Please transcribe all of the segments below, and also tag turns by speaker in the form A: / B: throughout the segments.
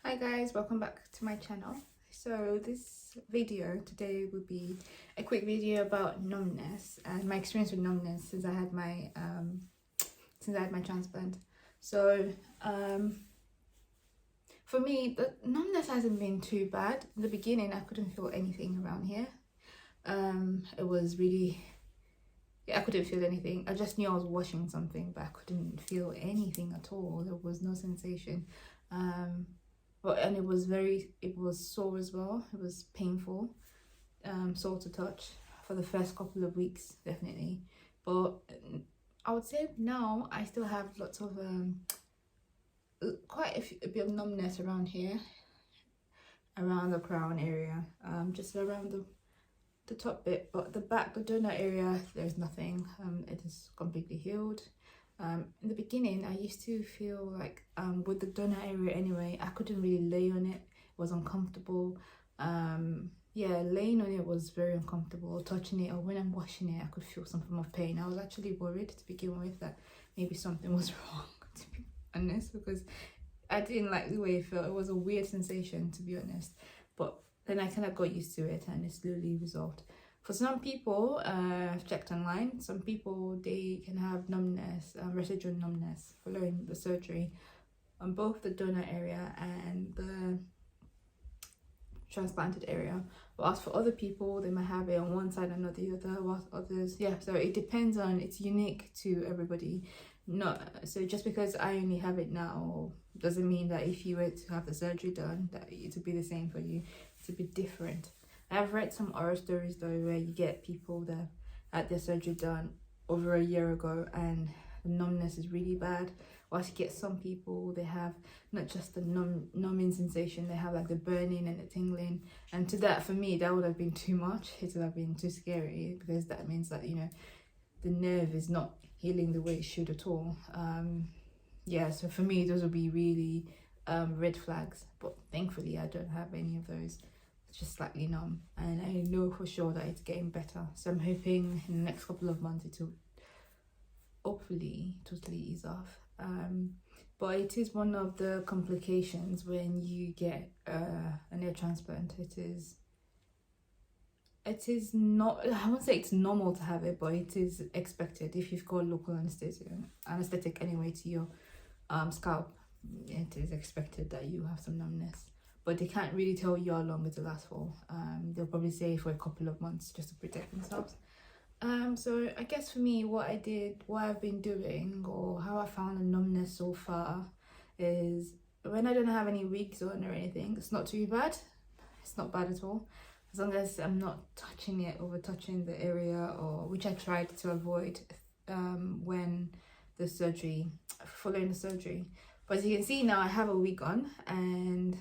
A: Hi guys, welcome back to my channel. So this video today will be a quick video about numbness and my experience with numbness since I had my transplant. So for me, the numbness hasn't been too bad. In the beginning I couldn't feel anything around here. It was really, I couldn't feel anything. I just knew I was washing something, but I couldn't feel anything at all. There was no sensation. And it was sore as well. It was painful, sore to touch for the first couple of weeks, definitely. But I would say now I still have lots of quite a bit of numbness around here, around the crown area, just around the top bit. But the back, the donut area, there's nothing. It is completely healed. In the beginning I used to feel like with the donut area anyway, I couldn't really lay on it. It was uncomfortable. Yeah, laying on it was very uncomfortable. Touching it, or when I'm washing it, I could feel some form of pain. I was actually worried to begin with that maybe something was wrong, to be honest, because I didn't like the way it felt. It was a weird sensation, to be honest, but then I kind of got used to it and it slowly resolved. For some people, I've checked online, some people, they can have numbness, residual numbness following the surgery on both the donor area and the transplanted area. But as for other people, they might have it on one side and not the other, whilst others, yeah, so it depends on, it's unique to everybody. So just because I only have it now doesn't mean that if you were to have the surgery done, that it would be the same for you. It's a bit different. I've read some horror stories though where you get people that had their surgery done over a year ago and the numbness is really bad. Whilst you get some people, they have not just the numbing sensation, they have like the burning and the tingling. And to that, for me, that would have been too much. It would have been too scary, because that means that, you know, the nerve is not healing the way it should at all. Yeah, so for me, those would be really red flags. But thankfully, I don't have any of those. Just slightly numb, and I know for sure that it's getting better, so I'm hoping in the next couple of months it will hopefully totally ease off. But it is one of the complications when you get an ear transplant. It is not, I won't say it's normal to have it, but it is expected. If you've got local anesthetic anyway to your scalp, it is expected that you have some numbness. But they can't really tell you how long it will last for. They'll probably say for a couple of months just to protect themselves. So I guess for me, what I've been doing, or how I found the numbness so far, is when I don't have any wigs on or anything, it's not too bad. It's not bad at all. As long as I'm not touching it, over touching the area, or which I tried to avoid when the surgery, following the surgery. But as you can see now, I have a wig on and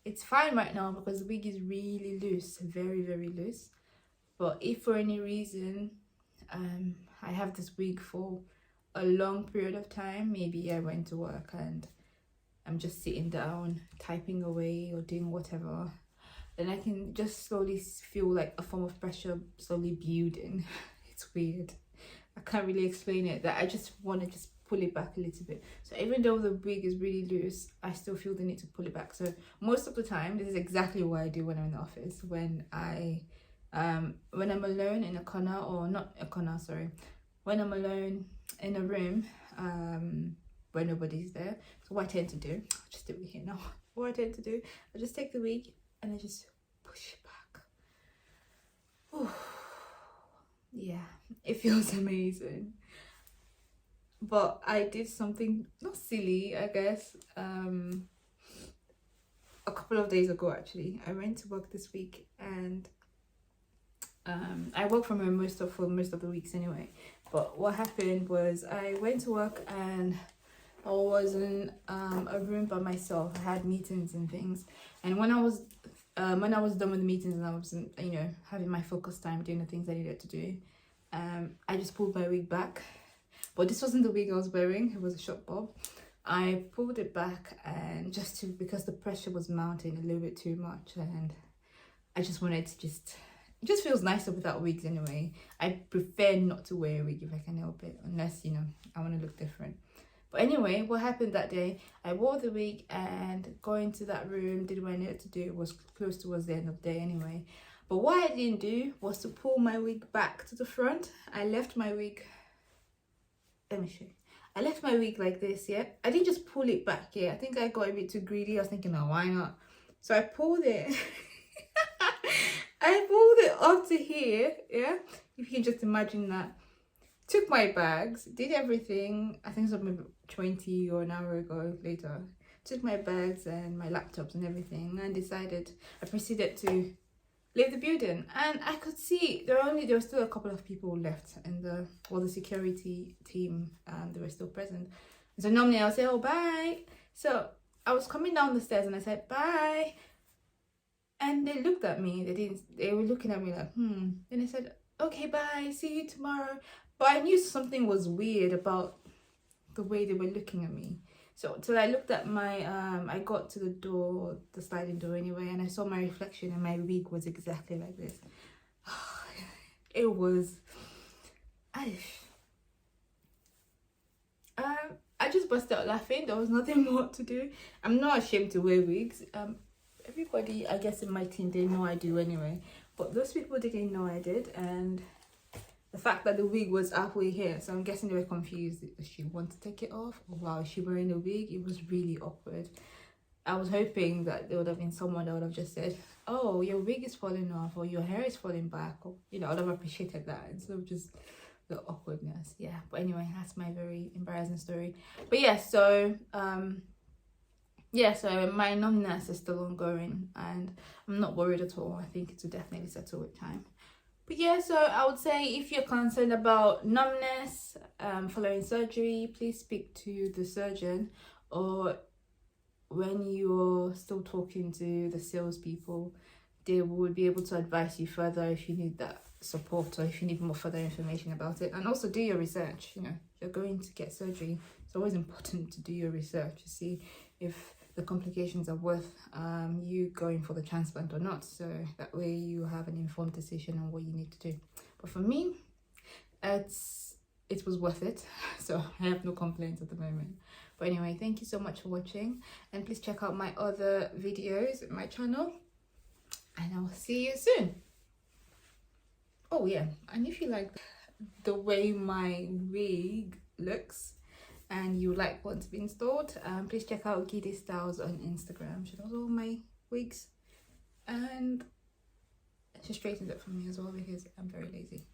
A: it's fine right now because the wig is really loose, very, very loose. But if for any reason I have this wig for a long period of time, maybe I went to work and I'm just sitting down, typing away or doing whatever, then I can just slowly feel like a form of pressure slowly building. It's weird. I can't really explain it, that I just want to just pull it back a little bit. So even though the wig is really loose, I still feel the need to pull it back. So most of the time, this is exactly what I do when I'm in the office, when I'm alone in a corner, or not a corner, sorry, when I'm alone in a room where nobody's there. So what I tend to do, I'll just do it here now. What I tend to do, I just take the wig and I just push it back. Ooh. Yeah, it feels amazing. But I did something not silly, I guess, a couple of days ago actually. I went to work this week and I work from home for most of the weeks anyway. But what happened was I went to work and I was in a room by myself. I had meetings and things, and when I was done with the meetings and I was, you know, having my focus time doing the things I needed to do, I just pulled my wig back. But this wasn't the wig I was wearing, it was a short bob. I pulled it back, and because the pressure was mounting a little bit too much, and I just wanted to it just feels nicer without wigs anyway. I prefer not to wear a wig if I can help it, unless, you know, I want to look different. But anyway, what happened that day, I wore the wig and going to that room, did what I needed to do. It was close towards the end of the day anyway. But what I didn't do was to pull my wig back to the front. I left my wig, let me show you. I left my wig like this, yeah. I didn't just pull it back, yeah. I think I got a bit too greedy. I was thinking, oh, why not? So I pulled it. I pulled it up to here, yeah. If you can just imagine that. Took my bags, did everything. I think it was maybe 20 or an hour ago later. Took my bags and my laptops and everything, and I proceeded to leave the building. And I could see there were still a couple of people left in the security team, they were still present. So normally I'll say, oh, bye. So I was coming down the stairs and I said, bye. And they looked at me. They were looking at me like, Then I said, okay, bye, see you tomorrow. But I knew something was weird about the way they were looking at me. So till I looked at my, I got to the door, the sliding door anyway, and I saw my reflection and my wig was exactly like this. It was, I just busted out laughing. There was nothing more to do. I'm not ashamed to wear wigs. Everybody, I guess in my team, they know I do anyway. But those people didn't know I did, and the fact that the wig was halfway here, so I'm guessing they were confused. Does she want to take it off? Or wow, is she wearing a wig? It was really awkward. I was hoping that there would have been someone that would have just said, oh, your wig is falling off, or your hair is falling back, or, you know, I would have appreciated that instead of just the awkwardness. Yeah, but anyway, that's my very embarrassing story. But yeah, so so my numbness is still ongoing, and I'm not worried at all. I think it will definitely settle with time. But yeah, so I would say if you're concerned about numbness following surgery, please speak to the surgeon, or when you're still talking to the salespeople, they would be able to advise you further if you need that support or if you need more further information about it. And also do your research. You know, you're going to get surgery. It's always important to do your research to see if the complications are worth you going for the transplant or not, so that way you have an informed decision on what you need to do. But for me, it was worth it, so I have no complaints at the moment. But anyway, thank you so much for watching, and please check out my other videos on my channel, and I'll see you soon. Oh yeah, and if you like the way my wig looks and you like what's been installed, please check out Giddy Styles on Instagram. She does all my wigs, and she straightens it for me as well because I'm very lazy.